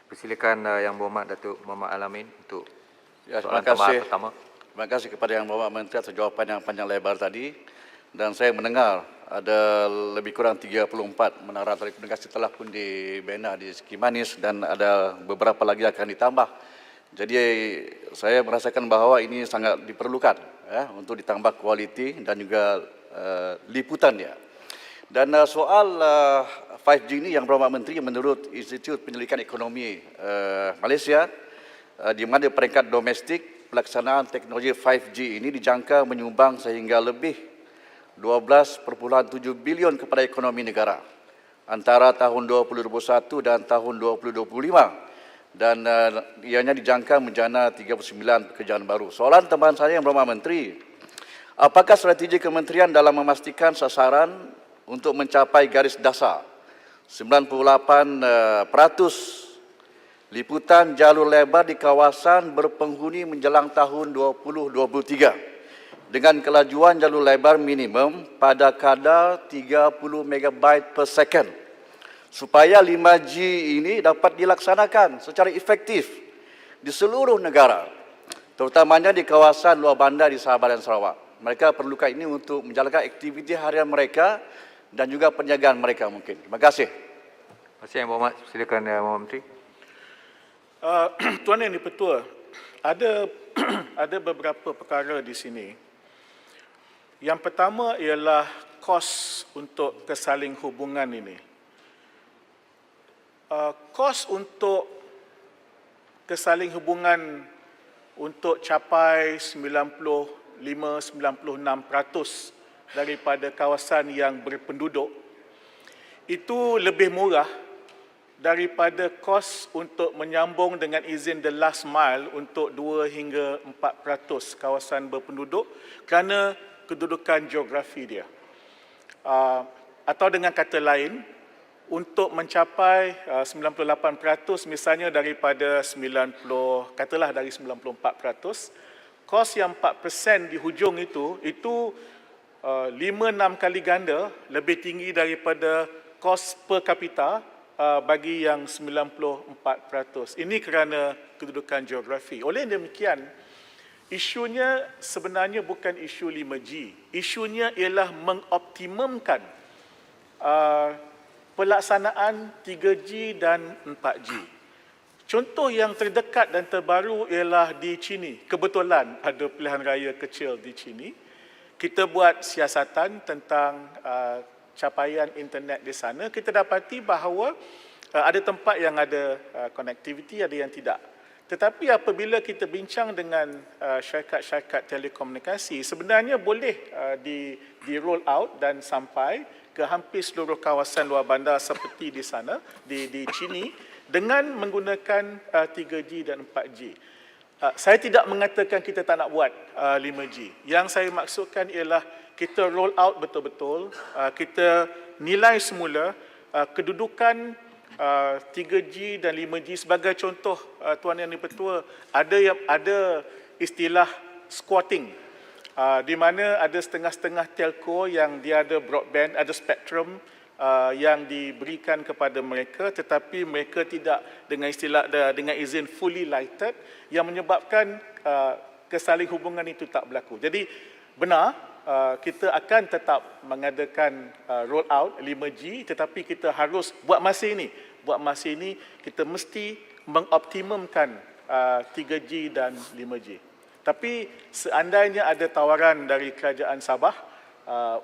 Persilakan Yang Berhormat Datuk Muhammad Al-Amin untuk Ya, soalan tambahan pertama. Terima kasih kepada Yang Berhormat Menteri atas jawapan yang panjang lebar tadi. Dan saya mendengar ada lebih kurang 34 menara telekomunikasi telah pun dibina di Seki Manis dan ada beberapa lagi akan ditambah. Jadi saya merasakan bahawa ini sangat diperlukan ya, untuk ditambah kualiti dan juga liputannya. Dan soal 5G ini Yang Berhormat Menteri, menurut Institut Penyelidikan Ekonomi Malaysia, di mana peringkat domestik pelaksanaan teknologi 5G ini dijangka menyumbang sehingga lebih 12.7 bilion kepada ekonomi negara antara tahun 2021 dan tahun 2025, dan ianya dijangka menjana 39 pekerjaan baru. Soalan tambahan saya Yang Berhormat Menteri, apakah strategi kementerian dalam memastikan sasaran untuk mencapai garis dasar 98% liputan jalur lebar di kawasan berpenghuni menjelang tahun 2023 dengan kelajuan jalur lebar minimum pada kadar 30 MB per second supaya 5G ini dapat dilaksanakan secara efektif di seluruh negara, terutamanya di kawasan luar bandar di Sabah dan Sarawak. Mereka perlukan ini untuk menjalankan aktiviti harian mereka dan juga penjagaan mereka mungkin. Terima kasih. Terima kasih Yang Berhormat. Silakan Yang Berhormat Menteri. Tuan Yang di-Pertua, ada beberapa perkara di sini. Yang pertama ialah kos untuk kesaling hubungan ini. Kos untuk kesaling hubungan untuk capai 95-96% daripada kawasan yang berpenduduk itu lebih murah daripada kos untuk menyambung dengan izin the last mile untuk 2 hingga 4% kawasan berpenduduk kerana kedudukan geografi dia. Atau dengan kata lain, untuk mencapai 98% misalnya daripada 90, katalah dari 94%, kos yang 4% di hujung itu 5-6 kali ganda lebih tinggi daripada kos per kapita bagi yang 94%. Ini kerana kedudukan geografi. Oleh demikian, isunya sebenarnya bukan isu 5G. Isunya ialah mengoptimumkan pelaksanaan 3G dan 4G. Contoh yang terdekat dan terbaru ialah di Chini. Kebetulan ada pilihan raya kecil di Chini. Kita buat siasatan tentang capaian internet di sana. Kita dapati bahawa ada tempat yang ada connectivity, ada yang tidak. Tetapi apabila kita bincang dengan syarikat-syarikat telekomunikasi, sebenarnya boleh di roll out dan sampai ke hampir seluruh kawasan luar bandar seperti di sana, di Chini, dengan menggunakan 3G dan 4G. Saya tidak mengatakan kita tak nak buat 5G. Yang saya maksudkan ialah kita roll out betul-betul, kita nilai semula kedudukan 3G dan 5G. Sebagai contoh, Tuan Yang di-Pertua, ada istilah squatting, di mana ada setengah-setengah telco yang dia ada broadband, ada spektrum yang diberikan kepada mereka, tetapi mereka tidak dengan izin fully lighted, yang menyebabkan kesaling hubungan itu tak berlaku. Jadi benar, kita akan tetap mengadakan roll out 5G, tetapi kita harus buat masa ini kita mesti mengoptimumkan 3G dan 5G. Tapi seandainya ada tawaran dari Kerajaan Sabah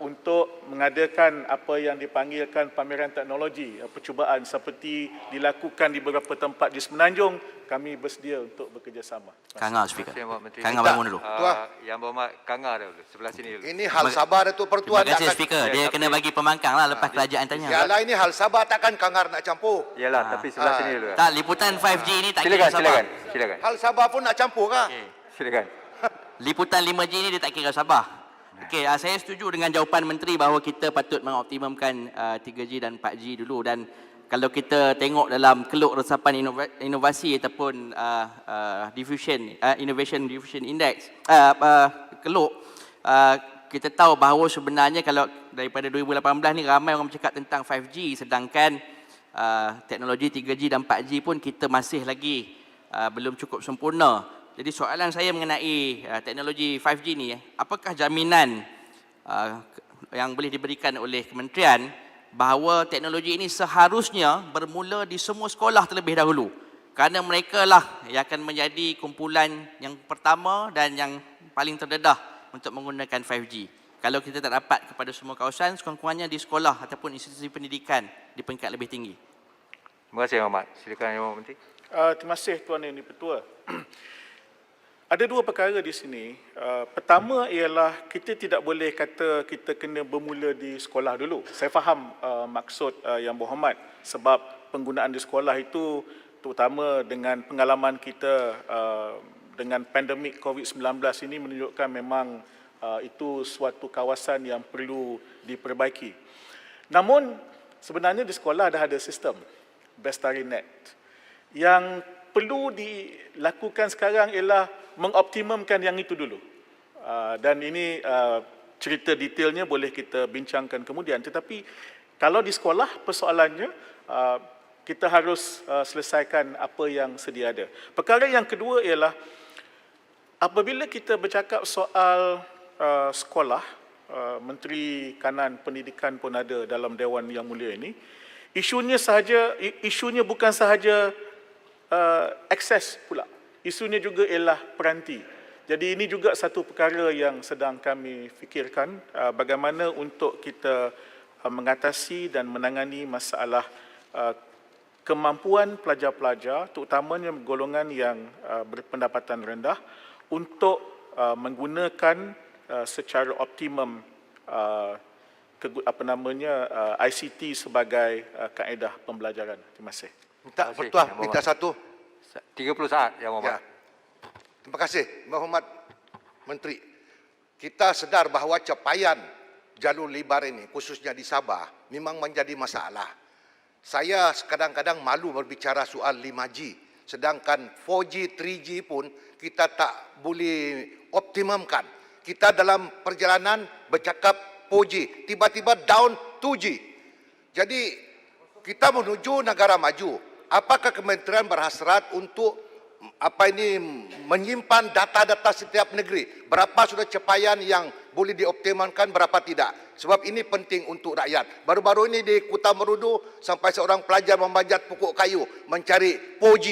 untuk mengadakan apa yang dipanggilkan pameran teknologi percubaan seperti dilakukan di beberapa tempat di Semenanjung, kami bersedia untuk bekerjasama. Kangar Speaker. Kangar Kangar bangun dulu. Yang Berhormat Kangar dulu, sebelah sini dulu. Ini hal Sabah Datuk Pertua. Terima kasih Speaker. Dia kena bagi pemangkang lah lepas kerajaan tanya. Yalah, ini hal Sabah, takkan Kangar nak campur. Yalah, tapi sebelah sini dulu. Tak, liputan 5G ni tak kira Sabah. Silakan. Hal Sabah pun nak campur kah? Silakan. Liputan 5G ni dia tak kira Sabah. Okey, saya setuju dengan jawapan Menteri bahawa kita patut mengoptimumkan 3G dan 4G dulu, dan kalau kita tengok dalam keluk resapan inovasi ataupun Innovation Diffusion Index, keluk, kita tahu bahawa sebenarnya kalau daripada 2018 ni ramai orang bercakap tentang 5G, sedangkan teknologi 3G dan 4G pun kita masih lagi belum cukup sempurna. Jadi soalan saya mengenai teknologi 5G ni, apakah jaminan yang boleh diberikan oleh kementerian bahawa teknologi ini seharusnya bermula di semua sekolah terlebih dahulu, kerana mereka lah yang akan menjadi kumpulan yang pertama dan yang paling terdedah untuk menggunakan 5G. Kalau kita tak dapat kepada semua kawasan, sekurang-kurangnya di sekolah ataupun institusi pendidikan di peringkat lebih tinggi. Terima kasih Yang Berhormat. Silakan Yang Berhormat Menteri. Terima kasih Tuan Yang Di-Pertua. Ada dua perkara di sini. Pertama ialah kita tidak boleh kata kita kena bermula di sekolah dulu. Saya faham maksud Yang Berhormat sebab penggunaan di sekolah itu terutama dengan pengalaman kita dengan pandemik COVID-19 ini menunjukkan memang itu suatu kawasan yang perlu diperbaiki. Namun sebenarnya di sekolah dah ada sistem BestariNet. Yang perlu dilakukan sekarang ialah mengoptimumkan yang itu dulu. Dan ini cerita detailnya boleh kita bincangkan kemudian. Tetapi kalau di sekolah persoalannya kita harus selesaikan apa yang sedia ada. Perkara yang kedua ialah apabila kita bercakap soal sekolah, Menteri Kanan Pendidikan pun ada dalam Dewan Yang Mulia ini, isunya bukan sahaja akses pula, isunya juga ialah peranti. Jadi ini juga satu perkara yang sedang kami fikirkan, bagaimana untuk kita mengatasi dan menangani masalah kemampuan pelajar-pelajar, terutamanya golongan yang berpendapatan rendah, untuk menggunakan secara optimum ICT sebagai kaedah pembelajaran. Terima kasih. Minta Terima kasih, Pertua, Yang minta satu. 30 saat Yang Berhormat. Ya. Terima kasih, Berhormat Menteri. Kita sedar bahawa capaian jalur lebar ini, khususnya di Sabah, memang menjadi masalah. Saya kadang-kadang malu berbicara soal 5G, sedangkan 4G, 3G pun kita tak boleh optimumkan. Kita dalam perjalanan bercakap 4G, tiba-tiba down 2G. Jadi kita menuju negara maju. Apakah kementerian berhasrat untuk menyimpan data-data setiap negeri? Berapa sudah capaian yang boleh dioptimalkan, berapa tidak? Sebab ini penting untuk rakyat. Baru-baru ini di Kuta Merudu sampai seorang pelajar memanjat pokok kayu mencari 4G,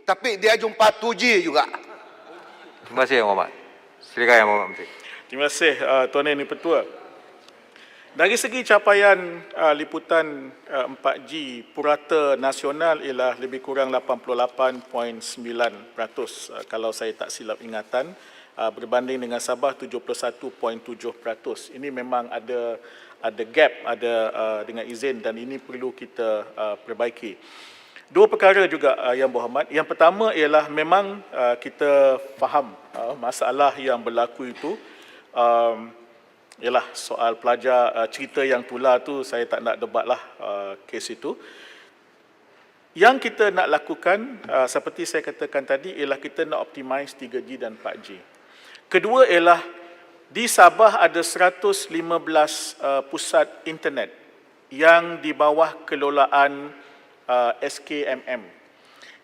tapi dia jumpa 2G juga. Terima kasih Yang Berhormat. Silakan Yang Berhormat Menteri. Terima kasih Tuan Yang Di-Pertua. Dari segi capaian liputan 4G purata nasional ialah lebih kurang 88.9% kalau saya tak silap ingatan, berbanding dengan Sabah 71.7%. Ini memang ada gap, ada dengan izin, dan ini perlu kita perbaiki. Dua perkara juga Yang Berhormat. Yang pertama ialah memang kita faham masalah yang berlaku itu. Ialah soal pelajar, cerita yang tular tu saya tak nak debatlah kes itu. Yang kita nak lakukan seperti saya katakan tadi ialah kita nak optimize 3G dan 4G. Kedua ialah di Sabah ada 115 pusat internet yang di bawah kelolaan SKMM.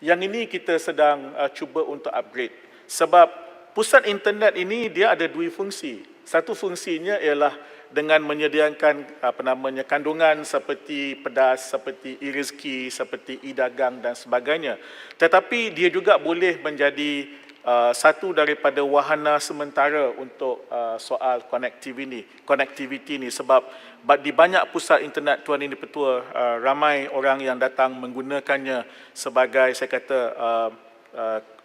Yang ini kita sedang cuba untuk upgrade. Sebab pusat internet ini dia ada dua fungsi. Satu fungsinya ialah dengan menyediakan kandungan seperti pedas, seperti e-rezeki, seperti e-dagang dan sebagainya. Tetapi dia juga boleh menjadi satu daripada wahana sementara untuk soal connectivity ini. Sebab di banyak pusat internet Tuan Yang Di-Pertua, ramai orang yang datang menggunakannya sebagai, saya kata,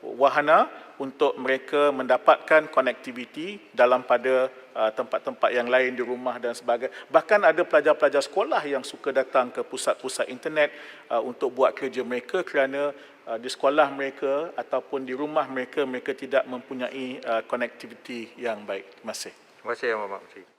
wahana untuk mereka mendapatkan connectivity dalam pada tempat-tempat yang lain di rumah dan sebagainya. Bahkan ada pelajar-pelajar sekolah yang suka datang ke pusat-pusat internet untuk buat kerja mereka kerana di sekolah mereka ataupun di rumah mereka tidak mempunyai connectivity yang baik. Terima kasih. Terima kasih Yang Berhormat Menteri.